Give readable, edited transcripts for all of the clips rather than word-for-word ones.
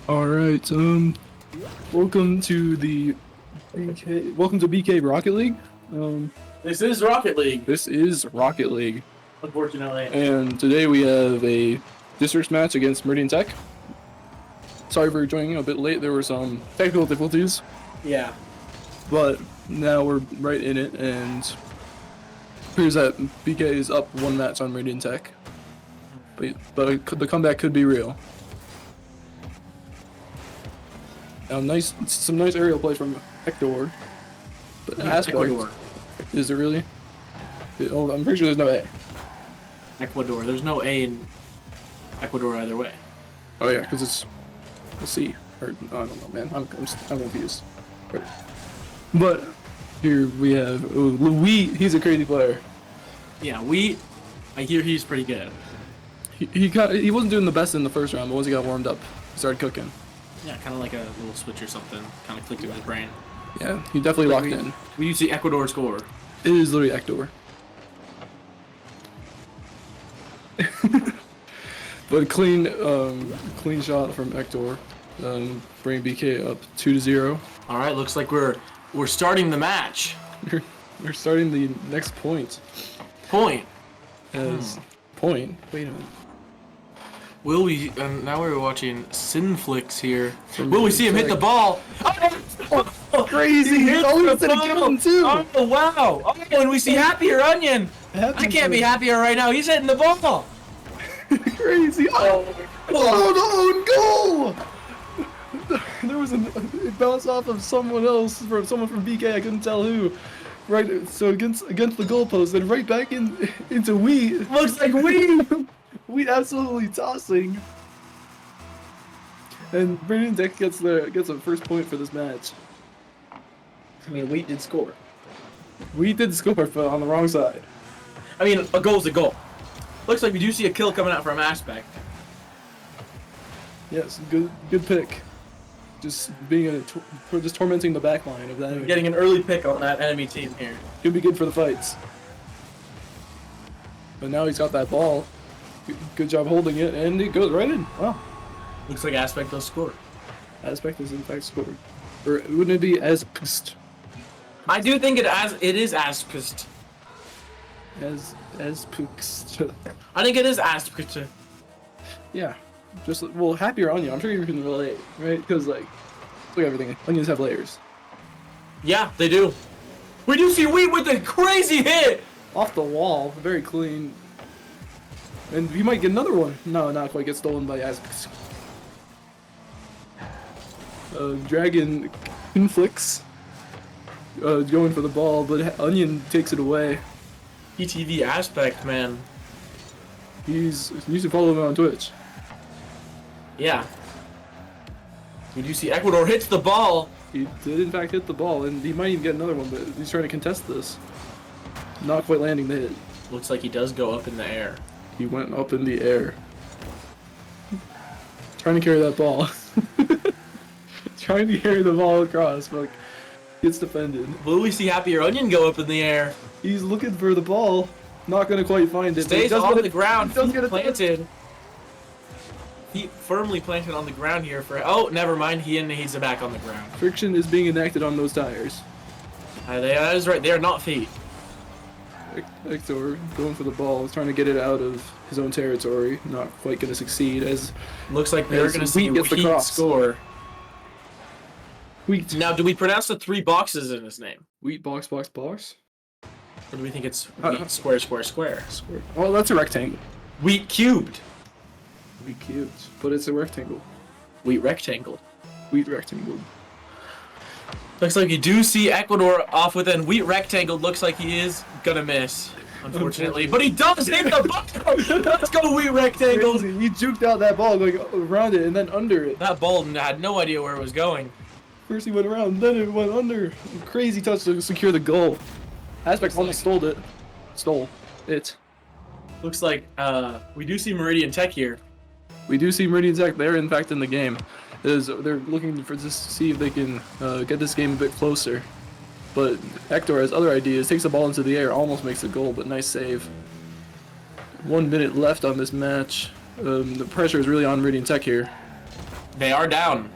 All right, welcome to BK Rocket League. This is Rocket League. This is Rocket League. Unfortunately. And today we have a districts match against Meridian Tech. Sorry for joining a bit late. There were some technical difficulties. Yeah. But now we're right in it, and appears that BK is up one match on Meridian Tech. But the comeback could be real. Some nice aerial play from Hector. But Ecuador. Is it really? Oh, I'm pretty sure there's no A. Ecuador. There's no A in Ecuador either way. Oh yeah, because it's a C. Or I don't know, man. I'm confused. But here we have Louis. He's a crazy player. Yeah, I hear he's pretty good. He wasn't doing the best in the first round, but once he got warmed up, he started cooking. Yeah, kind of like a little switch or something. Kind of clicked in his brain. Yeah, he definitely locked in. We see Ecuador score. It is literally Hector. But clean shot from Hector, bring BK up 2-0. All right, looks like we're starting the match. We're starting the next point. Point. Point. Wait a minute. Will we? Now we're watching Sinflix here. Will we see him hit the ball? Oh, crazy! He hit the ball too. Oh wow! Oh, and we see Happier Onion. I can't be happier right now. He's hitting the ball. Crazy! Oh, no! Goal! There was it bounced off of someone else, someone from BK. I couldn't tell who. Right, so against the goalpost, then right back into Wheat. Looks like Wheat. Wheat absolutely tossing. And Meridian Tech gets a first point for this match. I mean, Wheat did score. Wheat did score, but on the wrong side. I mean, a goal's a goal. Looks like we do see a kill coming out from Aspect. Yes, good pick. Just being just tormenting the back line of that enemy. Getting an early pick on that enemy team here. Could be good for the fights. But now he's got that ball. Good job holding it, and it goes right in. Wow. Looks like Aspect does score. Aspect is in fact scored. Or wouldn't it be Aspect? I do think it is Aspect. Aspect. I think it is Aspect. Yeah. Happier Onion. I'm sure you can relate, right? Because look at everything. Onions have layers. Yeah, they do. We do see Wheat with a crazy hit off the wall, very clean. And he might get another one. No, not quite. Gets stolen by Aspect. Dragon inflicts. Going for the ball, but Onion takes it away. ETV Aspect, man. You should follow him on Twitch. Yeah. We do see Ecuador hits the ball. He did in fact hit the ball, and he might even get another one, but he's trying to contest this. Not quite landing the hit. Looks like he does go up in the air. He went up in the air. Trying to carry that ball. Trying to carry the ball across, but gets defended. Will we see Happier Onion go up in the air? He's looking for the ball. Not going to quite find it. Stays on the ground. Feet planted. Feet firmly planted on the ground here for... Oh, never mind. He's back on the ground. Friction is being enacted on those tires. That is right. They are not feet. Hector going for the ball. He's trying to get it out of his own territory. Not quite going to succeed as... Looks like they're going to see Wheat score. Wheat. Now, do we pronounce the 3 boxes in his name? Wheat box, box, box? Or do we think it's Wheat square, square, square? Well, that's a rectangle. Wheat cubed. Wheat cubed, but it's a rectangle. Wheat rectangle. Wheat rectangle. Looks like you do see Ecuador off within Wheat rectangle. Looks like he is gonna miss, unfortunately. But he does hit the ball! Let's go, Wheat rectangle! He juked out that ball going around it and then under it. That ball had no idea where it was going. First he went around, then it went under. Crazy touch to secure the goal. Aspect almost stole it. Looks like we do see Meridian Tech here. We do see Meridian Tech. They're in fact in the game. They're looking for just to see if they can get this game a bit closer. But Hector has other ideas, takes the ball into the air, almost makes a goal, but nice save. 1 minute left on this match. The pressure is really on Meridian Tech here. They are down.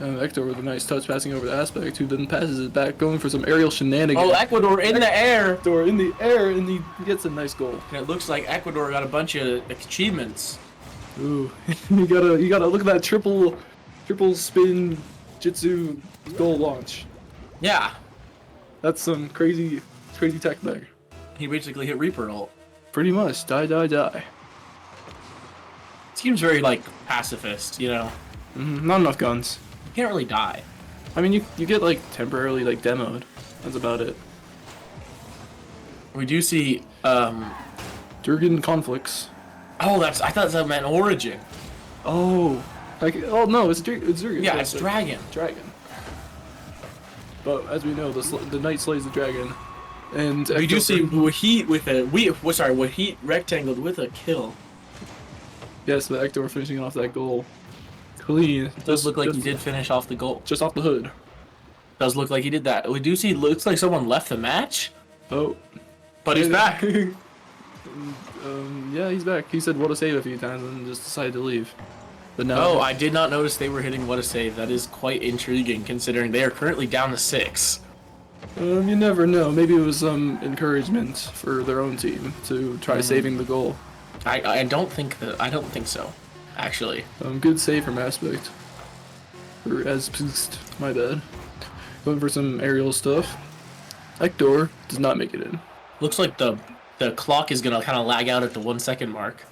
Hector with a nice touch passing over to Aspect, who then passes it back, going for some aerial shenanigans. Oh, Ecuador in the air. Hector in the air, and he gets a nice goal. And it looks like Ecuador got a bunch of achievements. Ooh, you gotta look at that triple spin jitsu goal launch. Yeah. That's some crazy tech there. He basically hit Reaper ult. Pretty much, die. Seems very, like, pacifist, you know? Not enough guns. You can't really die. I mean, you get, like, temporarily, like, demoed. That's about it. We do see, Durgan conflicts. Oh, I thought that meant Origin. Oh. No, it's Durgan. Yeah, it's Dragon. Dragon. But, as we know, the knight slays the dragon. And We do see Wahit with Wahit rectangled with a kill. Yes, the Hector finishing off that goal. Clean. It does look like he did finish off the goal. Just off the hood. Does look like he did that. We do see, looks like someone left the match. Oh. But he's back. Yeah, he's back. He said what a save a few times and just decided to leave. But now. Oh, I did not notice they were hitting what a save. That is quite intriguing considering they are currently down to 6. You never know. Maybe it was some encouragement for their own team to try saving the goal. I don't think so, actually. Good save from Aspect. Or Aspect, my bad. Going for some aerial stuff. Hector does not make it in. Looks like the clock is gonna kind of lag out at the 1 second mark.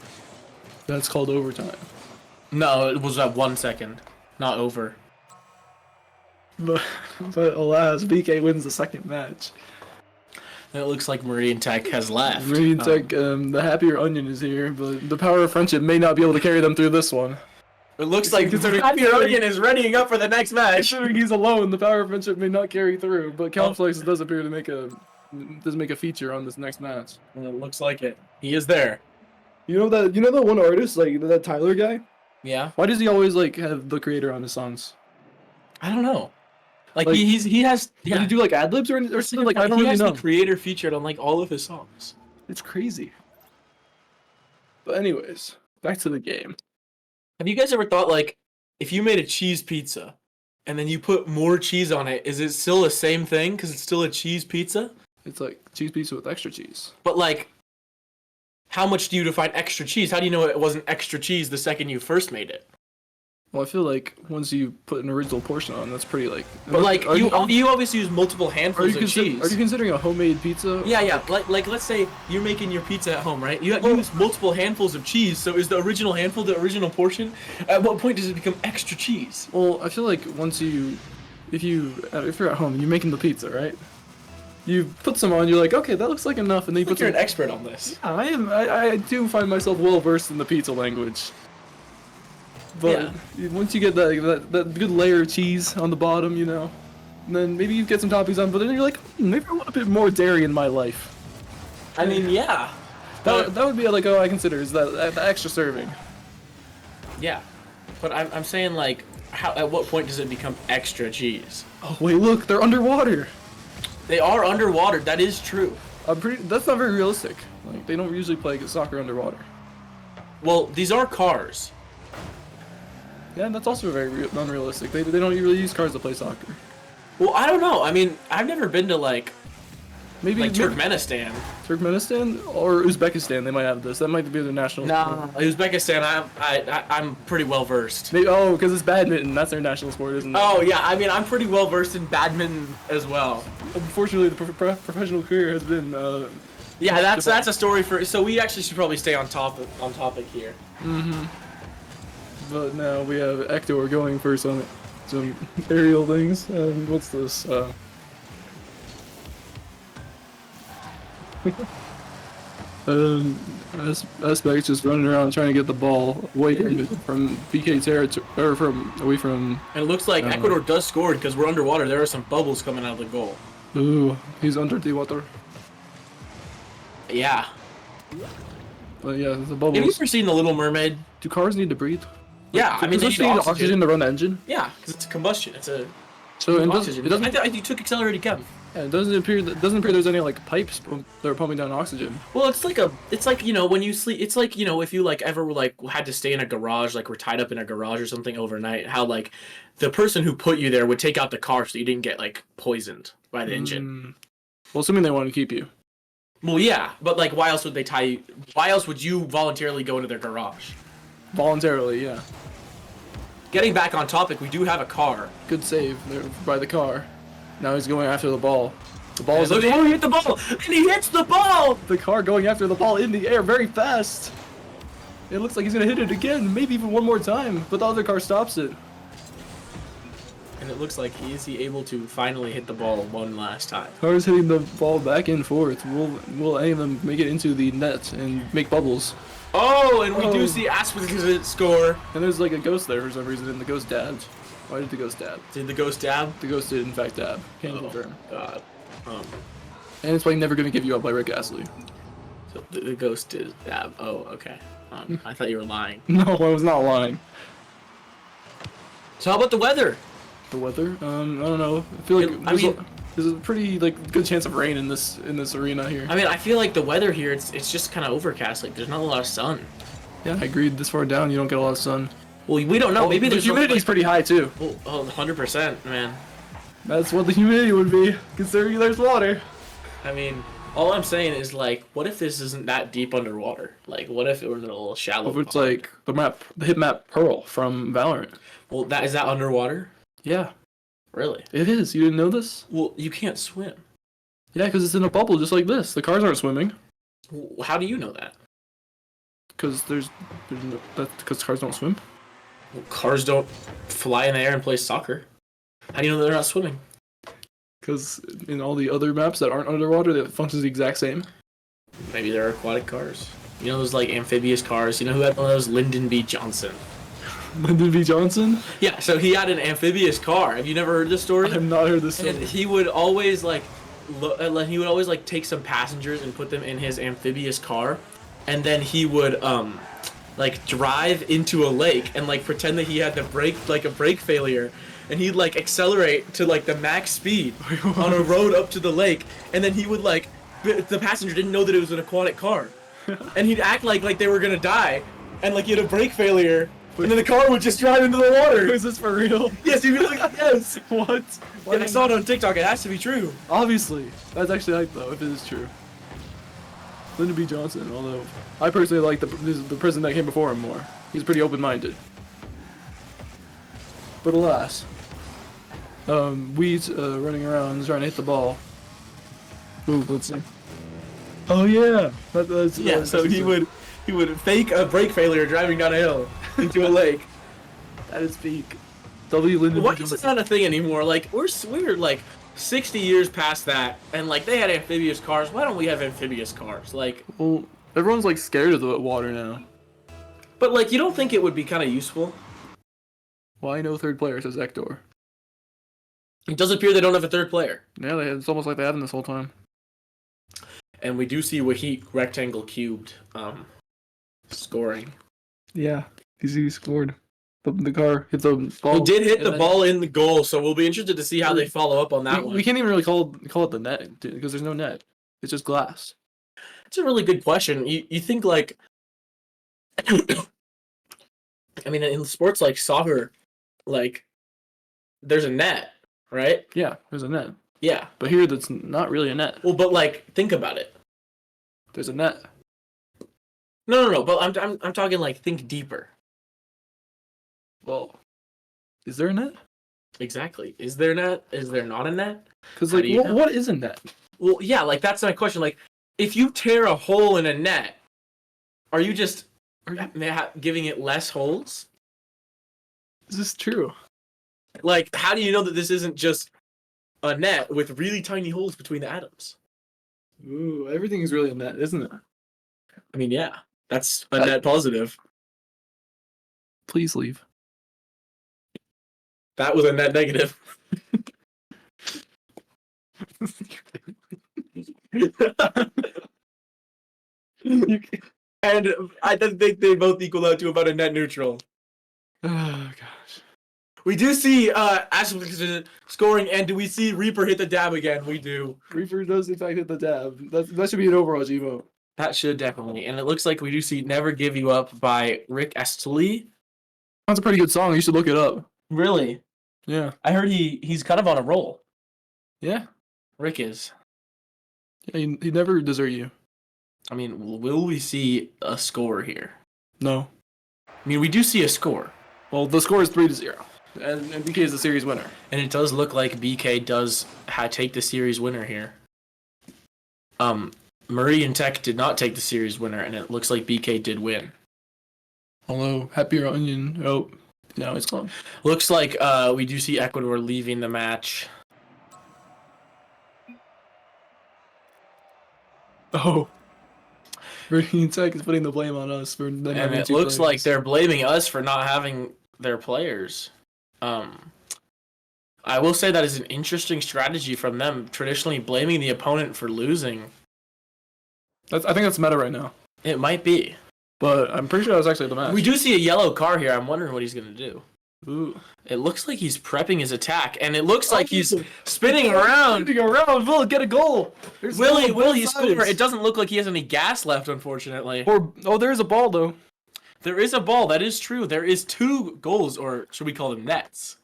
That's called overtime. No, it was at 1 second, not over. But alas, BK wins the second match. And it looks like Meridian Tech has left. Meridian Tech, the happier onion is here, but the power of friendship may not be able to carry them through this one. It looks like the Happier Onion is readying up for the next match. Considering he's alone, the power of friendship may not carry through, but Countflex does appear to make a feature on this next match. And it looks like it. He is there. You know that one artist, like that Tyler guy? Yeah. Why does he always like have the creator on his songs? I don't know. Like he has. Does he do like ad libs or something? Like I don't he really has know. the creator featured on like all of his songs. It's crazy. But anyways, back to the game. Have you guys ever thought like, if you made a cheese pizza, and then you put more cheese on it, is it still the same thing? Because it's still a cheese pizza. It's like cheese pizza with extra cheese. But like, how much do you define extra cheese? How do you know it wasn't extra cheese the second you first made it? Well, I feel like once you put an original portion on, that's pretty like. But like you obviously use multiple handfuls of cheese. Are you considering a homemade pizza? Yeah. Like let's say you're making your pizza at home, right? You use multiple handfuls of cheese. So is the original handful the original portion? At what point does it become extra cheese? Well, I feel like once if you're at home and you're making the pizza, right? You put some on, you're like, okay, that looks like enough, and then you put. You're an expert on this. Yeah, I am. I do find myself well versed in the pizza language. But once you get that good layer of cheese on the bottom, and then maybe you get some toppings on, but then you're like, maybe I want a bit more dairy in my life. I mean, yeah. That would be like, I consider is that the extra serving. Yeah, but I'm saying like, at what point does it become extra cheese? Oh wait, look, they're underwater. They are underwater. That is true. That's not very realistic. Like they don't usually play soccer underwater. Well, these are cars. Yeah, that's also very unrealistic. They don't really use cars to play soccer. Well, I don't know. I mean, I've never been to maybe Turkmenistan. Turkmenistan or Uzbekistan. They might have this. That might be their national. No, Uzbekistan. I'm pretty well versed. Because it's badminton. That's their national sport, isn't it? Oh yeah, I mean, I'm pretty well versed in badminton as well. Unfortunately, the professional career has been. Yeah, that's a story for. So we actually should probably stay on topic here. But now we have Hector going for some aerial things. What's this? Aspect's just running around trying to get the ball away from BK territory, or away from. And it looks like Ecuador does score because we're underwater. There are some bubbles coming out of the goal. Ooh, he's under the water. Yeah. But yeah, the bubbles. Have you ever seen The Little Mermaid? Do cars need to breathe? Yeah, I mean, they need oxygen to run the engine. Yeah, because it's a combustion. It's a. So oxygen. it doesn't. You took accelerated chem. Yeah, it doesn't appear there's any like pipes that are pumping down oxygen. Well, it's like you know when you sleep. It's like you know if you like ever like had to stay in a garage, like were tied up in a garage or something overnight. How like the person who put you there would take out the car so you didn't get like poisoned by the engine. Well, assuming they want to keep you. Well, yeah, but like why else would they tie you? Why else would you voluntarily go into their garage? Voluntarily, yeah. Getting back on topic, we do have a car. Good save there by the car. Now he's going after the ball. The ball is. Look at him hit the ball, and he hits the ball. The car going after the ball in the air very fast. It looks like he's gonna hit it again, maybe even one more time, but the other car stops it. And it looks like is he able to finally hit the ball one last time? Car's hitting the ball back and forth. Will any of them make it into the net and make bubbles? Oh, and we do see Aspen score. And there's like a ghost there for some reason, and the ghost dabbed. Why did the ghost dab? Did the ghost dab? The ghost did in fact dab. Can't confirm. God. And it's like Never Gonna Give You Up by Rick Astley. So the ghost did dab. Oh, okay. I thought you were lying. No, I was not lying. So how about the weather? The weather? I don't know. I feel like there's a pretty like good chance of rain in this arena here. I mean, I feel like the weather here it's just kind of overcast. Like there's not a lot of sun. Yeah, I agreed. This far down, you don't get a lot of sun. Well, we don't know. Maybe the humidity's pretty high too. Oh, 100%, man. That's what the humidity would be, considering there's water. I mean, all I'm saying is like, what if this isn't that deep underwater? Like, what if it was a little shallow? What if it's like the hit map Pearl from Valorant? Well, is that underwater? Yeah. Really? It is. You didn't know this? Well, you can't swim. Yeah, because it's in a bubble just like this. The cars aren't swimming. Well, how do you know that? Because because cars don't swim. Well, cars don't fly in the air and play soccer. How do you know they're not swimming? Because in all the other maps that aren't underwater, that functions the exact same. Maybe they're aquatic cars. You know those like amphibious cars? You know who had one of those? Lyndon B. Johnson. Lyndon B. Johnson? Yeah, so he had an amphibious car. Have you never heard this story? I have not heard this story. And he would always take some passengers and put them in his amphibious car, and then he would like drive into a lake and like pretend that he had a brake failure, and he'd like accelerate to like the max speed on a road up to the lake, and then he would like the passenger didn't know that it was an aquatic car, and he'd act like they were gonna die, and like he had a brake failure. And then the car would just drive into the water. Is this for real? Yes, you'd be like, yes. What? Yeah, I saw it on TikTok. It has to be true. Obviously. That's actually hype, though, if it is true. Lyndon B. Johnson, although I personally like the person that came before him more. He's pretty open-minded. But alas. Weed's running around trying to hit the ball. Ooh, let's see. Oh, yeah. So he would fake a brake failure driving down a hill into a lake. That is peak. Lyndon Why B. is it not a thing anymore? Like we're like 60 years past that, and like they had amphibious cars. Why don't we have amphibious cars? Like, well, everyone's like scared of the water now. But like, you don't think it would be kind of useful? Why no third player, says Ector. It does appear they don't have a third player. Yeah, it's almost like they haven't this whole time. And we do see Wahit rectangle cubed scoring. Yeah, he scored. The car hit the ball. He did hit the ball in the goal, so we'll be interested to see how they follow up on that one. We can't even really call it the net, because there's no net. It's just glass. It's a really good question. You think like, I mean, in sports like soccer, like there's a net, right? Yeah, there's a net. Yeah, but here that's not really a net. Well, but like think about it. There's a net. No. But I'm talking like think deeper. Well, is there a net? Exactly. Is there a net? Is there not a net? Because like, what is a net? Well, yeah, like that's my question. Like, if you tear a hole in a net, are you just giving it less holes? Is this true? Like, how do you know that this isn't just a net with really tiny holes between the atoms? Ooh, everything is really a net, isn't it? I mean, yeah, that's a net positive. Please leave. That was a net negative. And I think they both equal out to about a net neutral. Oh gosh. We do see Ashley scoring, and do we see Reaper hit the dab again? We do. Reaper does in fact hit the dab. That should be an Overwatch emote. That should definitely. And it looks like we do see Never Give You Up by Rick Astley. That's a pretty good song. You should look it up. Really? Yeah. I heard he's kind of on a roll. Yeah. Rick is. Yeah, he'd never desert you. I mean, will we see a score here? No. I mean, we do see a score. Well, the score is 3-0. And BK is the series winner. And it does look like BK does take the series winner here. Meridian Tech did not take the series winner, and it looks like BK did win. Although, Happier Onion, oh, no, it's gone. Looks like we do see Ecuador leaving the match. Oh. Meridian Tech is putting the blame on us for them And having it two looks players. like they're blaming us for not having their players. I will say that is an interesting strategy from them, traditionally blaming the opponent for losing. I think that's meta right now. It might be. But I'm pretty sure that was actually the match. We do see a yellow car here. I'm wondering what he's going to do. Ooh. It looks like he's prepping his attack, and it looks like he's spinning around. Spinning around. Will get a goal. Will he score? It doesn't look like he has any gas left, unfortunately. There is a ball, though. There is a ball. That is true. There is 2 goals, or should we call them nets?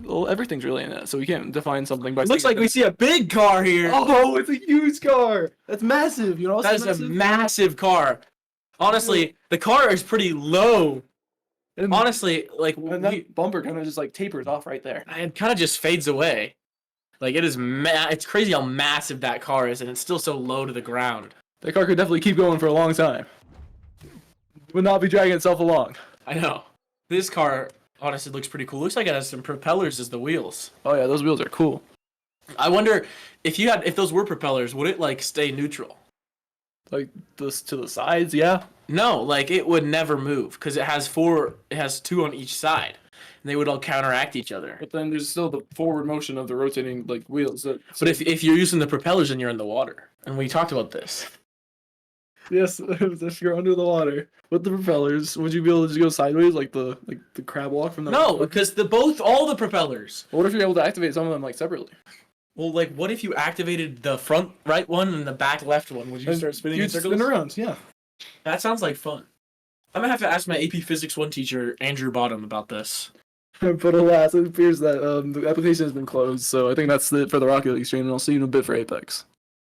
Well, everything's really in it, so we can't define something by. It looks like we see a big car here. Oh, it's a huge car. That's massive. You know, That is a massive car. Honestly, the car is pretty low. And, Honestly, like and that bumper kind of just like tapers off right there. it kind of just fades away. Like it is, it's crazy how massive that car is, and it's still so low to the ground. That car could definitely keep going for a long time. Would not be dragging itself along. I know. This car honestly looks pretty cool. Looks like it has some propellers as the wheels. Oh yeah, those wheels are cool. I wonder if those were propellers, would it like stay neutral? Like this to the sides, yeah. No, like it would never move because it has 2 on each side, and they would all counteract each other. But then there's still the forward motion of the rotating like wheels. But if you're using the propellers, then you're in the water, and we talked about this. Yes, if you're under the water with the propellers, would you be able to just go sideways like the crab walk from the? No, because all the propellers. What if you're able to activate some of them like separately? Well, like, what if you activated the front right one and the back left one? Would you start spinning in circles? Spin around, yeah. That sounds like fun. I'm gonna have to ask my AP Physics 1 teacher, Andrew Bottom, about this. But alas, it appears that the application has been closed, so I think that's it for the Rocket League stream, and I'll see you in a bit for Apex.